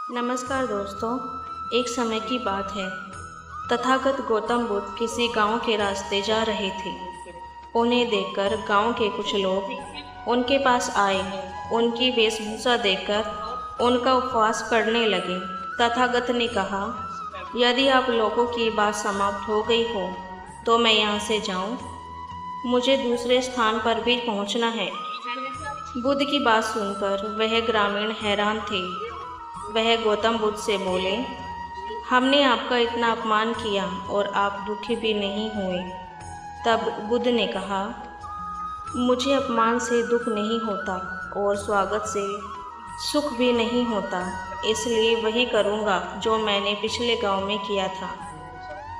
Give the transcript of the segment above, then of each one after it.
नमस्कार दोस्तों। एक समय की बात है। तथागत गौतम बुद्ध किसी गांव के रास्ते जा रहे थे। उन्हें देखकर गांव के कुछ लोग उनके पास आए। उनकी वेशभूषा देखकर उनका उपवास करने लगे। तथागत ने कहा, यदि आप लोगों की बात समाप्त हो गई हो तो मैं यहाँ से जाऊँ। मुझे दूसरे स्थान पर भी पहुँचना है। बुद्ध की बात सुनकर वह ग्रामीण हैरान थे। वह गौतम बुद्ध से बोले, हमने आपका इतना अपमान किया और आप दुखी भी नहीं हुए। तब बुद्ध ने कहा, मुझे अपमान से दुख नहीं होता और स्वागत से सुख भी नहीं होता, इसलिए वही करूँगा जो मैंने पिछले गांव में किया था।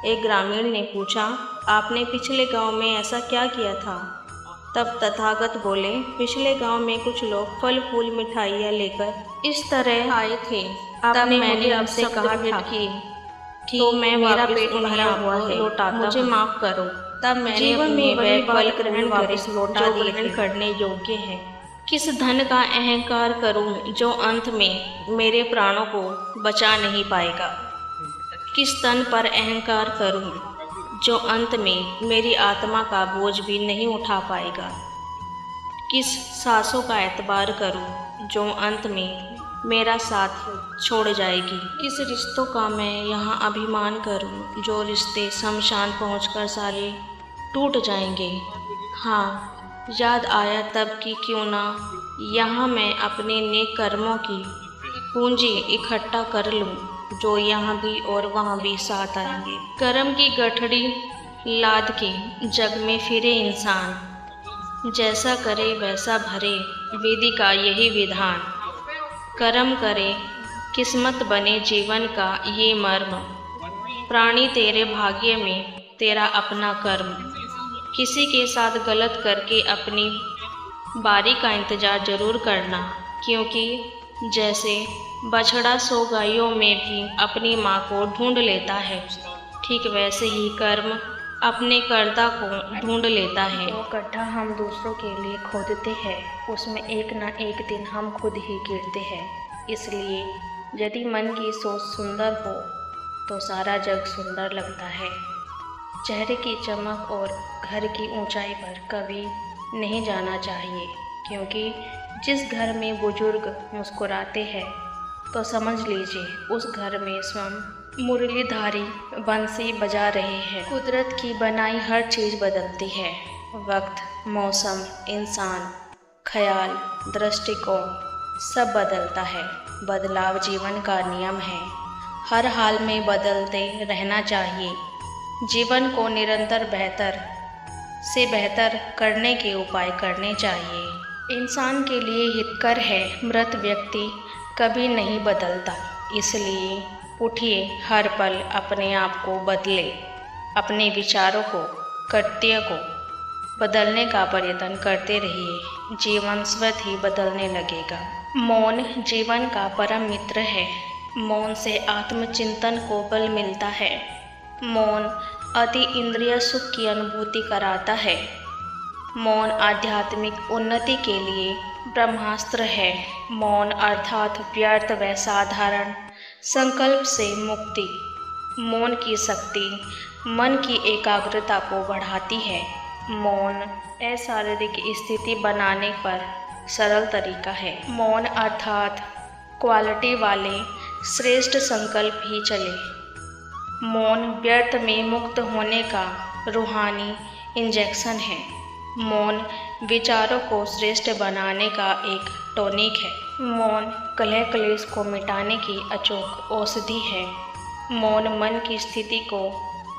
एक ग्रामीण ने पूछा, आपने पिछले गांव में ऐसा क्या किया था? तब तथागत बोले, पिछले गांव में कुछ लोग फल फूल मिठाइयाँ लेकर इस तरह आए थे। तब मैंने आपसे कहा था कि तो मैं मेरा पेट भरा हुआ है, मुझे माफ़ करो। तब मैंने जीवन में वही फल ग्रहण वापस लौटा दिए करने योग्य है। किस धन का अहंकार करूं जो अंत में मेरे प्राणों को बचा नहीं पाएगा? किस तन पर अहंकार करूं जो अंत में मेरी आत्मा का बोझ भी नहीं उठा पाएगा? किस सांसों का एतबार करूं जो अंत में मेरा साथ छोड़ जाएगी? किस रिश्तों का मैं यहाँ अभिमान करूं जो रिश्ते शमशान पहुंचकर सारे टूट जाएंगे? हाँ, याद आया तब कि क्यों ना यहाँ मैं अपने नेक कर्मों की पूंजी इकट्ठा कर लूं जो यहाँ भी और वहाँ भी साथ आएंगे। कर्म की गठड़ी लाद के जग में फिरे इंसान, जैसा करे वैसा भरे, वेदी का यही विधान। कर्म करे किस्मत बने जीवन का ये मर्म, प्राणी तेरे भाग्य में तेरा अपना कर्म। किसी के साथ गलत करके अपनी बारी का इंतज़ार जरूर करना, क्योंकि जैसे बछड़ा 100 गायों में भी अपनी माँ को ढूंढ लेता है, ठीक वैसे ही कर्म अपने कर्ता को ढूंढ लेता है। वो गड्ढा हम दूसरों के लिए खोदते हैं, उसमें एक न एक दिन हम खुद ही गिरते हैं। इसलिए यदि मन की सोच सुंदर हो तो सारा जग सुंदर लगता है। चेहरे की चमक और घर की ऊंचाई पर कभी नहीं जाना चाहिए, क्योंकि जिस घर में बुजुर्ग मुस्कुराते हैं तो समझ लीजिए उस घर में स्वयं मुरलीधारी बंसी बजा रहे हैं। कुदरत की बनाई हर चीज़ बदलती है। वक्त, मौसम, इंसान, ख्याल, दृष्टिकोण सब बदलता है। बदलाव जीवन का नियम है। हर हाल में बदलते रहना चाहिए। जीवन को निरंतर बेहतर से बेहतर करने के उपाय करने चाहिए। इंसान के लिए हितकर है, मृत व्यक्ति कभी नहीं बदलता। इसलिए उठिए, हर पल अपने आप को बदले, अपने विचारों को, कृत्य को बदलने का प्रयत्न करते रहिए। जीवन स्वतः ही बदलने लगेगा। मौन जीवन का परम मित्र है। मौन से आत्मचिंतन को बल मिलता है। मौन अति इंद्रिय सुख की अनुभूति कराता है। मौन आध्यात्मिक उन्नति के लिए ब्रह्मास्त्र है। मौन अर्थात व्यर्थ व साधारण संकल्प से मुक्ति। मौन की शक्ति मन की एकाग्रता को बढ़ाती है। मौन अशारीरिक स्थिति बनाने पर सरल तरीका है। मौन अर्थात क्वालिटी वाले श्रेष्ठ संकल्प ही चले। मौन व्यर्थ में मुक्त होने का रूहानी इंजेक्शन है। मौन विचारों को श्रेष्ठ बनाने का एक टॉनिक है। मौन कलह क्लेश को मिटाने की अचूक औषधि है। मौन मन की स्थिति को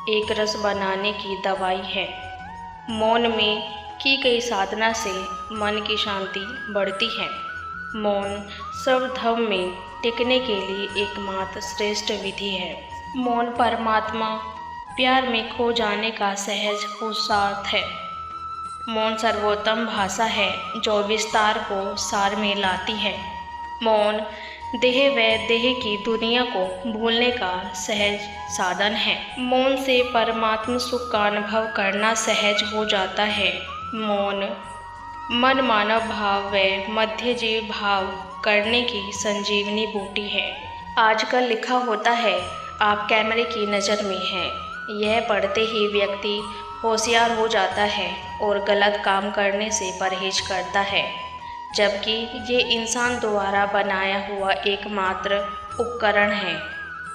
एक रस बनाने की दवाई है। मौन में की गई साधना से मन की शांति बढ़ती है। मौन सर्वधर्म में टिकने के लिए एकमात्र श्रेष्ठ विधि है। मौन परमात्मा प्यार में खो जाने का सहज पुरुषार्थ है। मौन सर्वोत्तम भाषा है जो विस्तार को सार में लाती है। मौन देह व देह की दुनिया को भूलने का सहज साधन है। मौन से परमात्म सुख का अनुभव करना सहज हो जाता है। मौन मन मानव भाव व मध्य जीव भाव करने की संजीवनी बूटी है। आजकल लिखा होता है आप कैमरे की नज़र में हैं। यह पढ़ते ही व्यक्ति होशियार हो जाता है और गलत काम करने से परहेज करता है, जबकि ये इंसान द्वारा बनाया हुआ एकमात्र उपकरण है।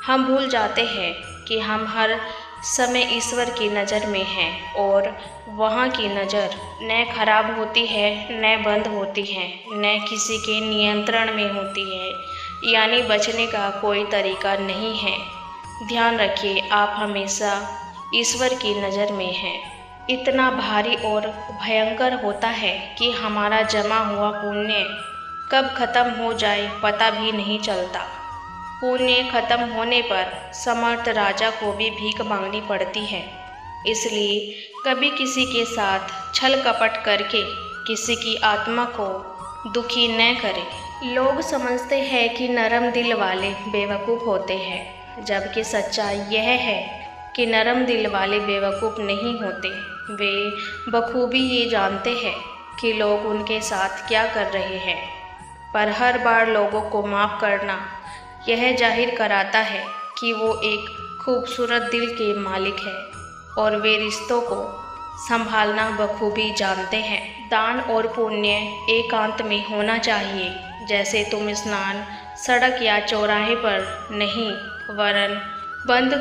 हम भूल जाते हैं कि हम हर समय ईश्वर की नज़र में हैं और वहाँ की नज़र न खराब होती है, न बंद होती है, न किसी के नियंत्रण में होती है, यानी बचने का कोई तरीका नहीं है। ध्यान रखिए, आप हमेशा ईश्वर की नज़र में हैं। इतना भारी और भयंकर होता है कि हमारा जमा हुआ पुण्य कब खत्म हो जाए पता भी नहीं चलता। पुण्य खत्म होने पर समर्थ राजा को भी भीख मांगनी पड़ती है। इसलिए कभी किसी के साथ छल कपट करके किसी की आत्मा को दुखी न करें। लोग समझते हैं कि नरम दिल वाले बेवकूफ़ होते हैं, जबकि सच्चाई यह है कि नरम दिल वाले बेवकूफ़ नहीं होते। वे बखूबी ये जानते हैं कि लोग उनके साथ क्या कर रहे हैं, पर हर बार लोगों को माफ़ करना यह जाहिर कराता है कि वो एक खूबसूरत दिल के मालिक है और वे रिश्तों को संभालना बखूबी जानते हैं। दान और पुण्य एकांत में होना चाहिए। जैसे तुम स्नान सड़क या चौराहे पर नहीं वरन बंद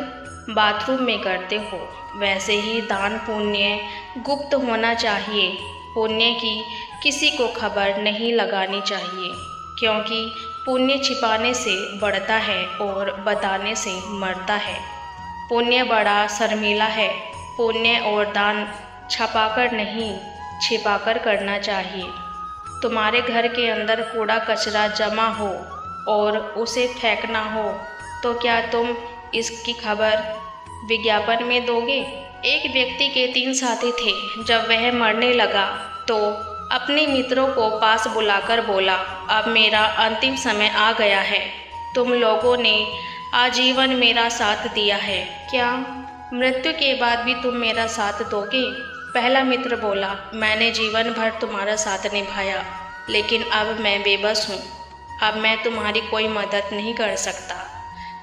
बाथरूम में करते हो, वैसे ही दान पुण्य गुप्त होना चाहिए। पुण्य की किसी को खबर नहीं लगानी चाहिए, क्योंकि पुण्य छिपाने से बढ़ता है और बताने से मरता है। पुण्य बड़ा शर्मीला है। पुण्य और दान छपाकर नहीं छिपाकर करना चाहिए। तुम्हारे घर के अंदर कूड़ा कचरा जमा हो और उसे फेंकना हो तो क्या तुम इसकी खबर विज्ञापन में दोगे? एक व्यक्ति के 3 साथी थे। जब वह मरने लगा तो अपने मित्रों को पास बुलाकर बोला, अब मेरा अंतिम समय आ गया है। तुम लोगों ने आजीवन मेरा साथ दिया है, क्या मृत्यु के बाद भी तुम मेरा साथ दोगे? पहला मित्र बोला, मैंने जीवन भर तुम्हारा साथ निभाया, लेकिन अब मैं बेबस हूँ। अब मैं तुम्हारी कोई मदद नहीं कर सकता।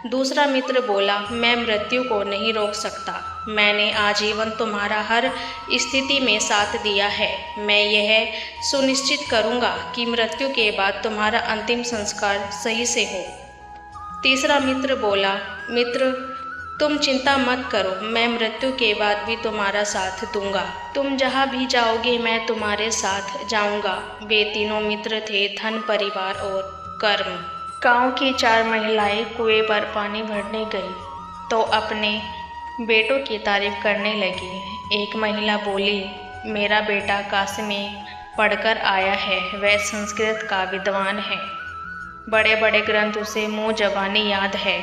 दूसरा मित्र बोला, मैं मृत्यु को नहीं रोक सकता। मैंने आजीवन तुम्हारा हर स्थिति में साथ दिया है। मैं यह सुनिश्चित करूंगा कि मृत्यु के बाद तुम्हारा अंतिम संस्कार सही से हो। तीसरा मित्र बोला, मित्र तुम चिंता मत करो, मैं मृत्यु के बाद भी तुम्हारा साथ दूंगा। तुम जहाँ भी जाओगे मैं तुम्हारे साथ जाऊंगा। वे तीनों मित्र थे धन, परिवार और कर्म। गांव की 4 महिलाएं कुएं पर पानी भरने गई तो अपने बेटों की तारीफ करने लगी। एक महिला बोली, मेरा बेटा काशी में पढ़कर आया है, वह संस्कृत का विद्वान है, बड़े बड़े ग्रंथ उसे मुँह ज़बानी याद है।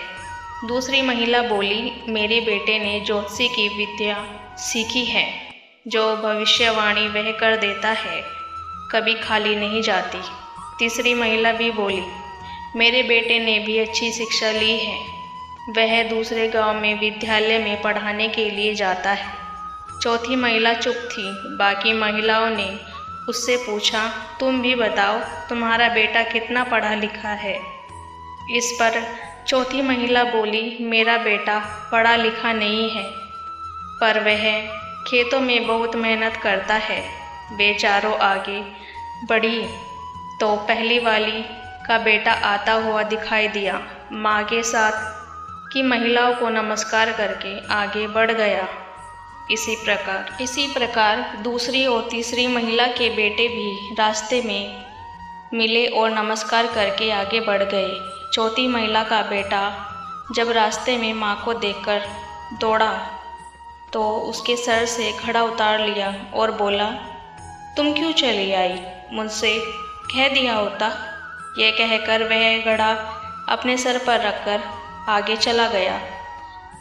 दूसरी महिला बोली, मेरे बेटे ने ज्योतिषी की विद्या सीखी है, जो भविष्यवाणी वह कर देता है कभी खाली नहीं जाती। तीसरी महिला भी बोली, मेरे बेटे ने भी अच्छी शिक्षा ली है, वह दूसरे गांव में विद्यालय में पढ़ाने के लिए जाता है। चौथी महिला चुप थी। बाकी महिलाओं ने उससे पूछा, तुम भी बताओ, तुम्हारा बेटा कितना पढ़ा लिखा है? इस पर चौथी महिला बोली, मेरा बेटा पढ़ा लिखा नहीं है, पर वह खेतों में बहुत मेहनत करता है। वे चारों आगे बढ़ी तो पहली वाली का बेटा आता हुआ दिखाई दिया। माँ के साथ की महिलाओं को नमस्कार करके आगे बढ़ गया। इसी प्रकार दूसरी और तीसरी महिला के बेटे भी रास्ते में मिले और नमस्कार करके आगे बढ़ गए। चौथी महिला का बेटा जब रास्ते में माँ को देखकर दौड़ा तो उसके सर से खड़ा उतार लिया और बोला, तुम क्यों चली आई? मुझसे कह दिया होता। यह कहकर वह घड़ा अपने सर पर रखकर आगे चला गया।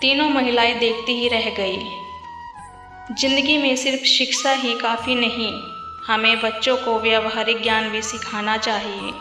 तीनों महिलाएं देखती ही रह गई। जिंदगी में सिर्फ शिक्षा ही काफ़ी नहीं, हमें बच्चों को व्यावहारिक ज्ञान भी सिखाना चाहिए।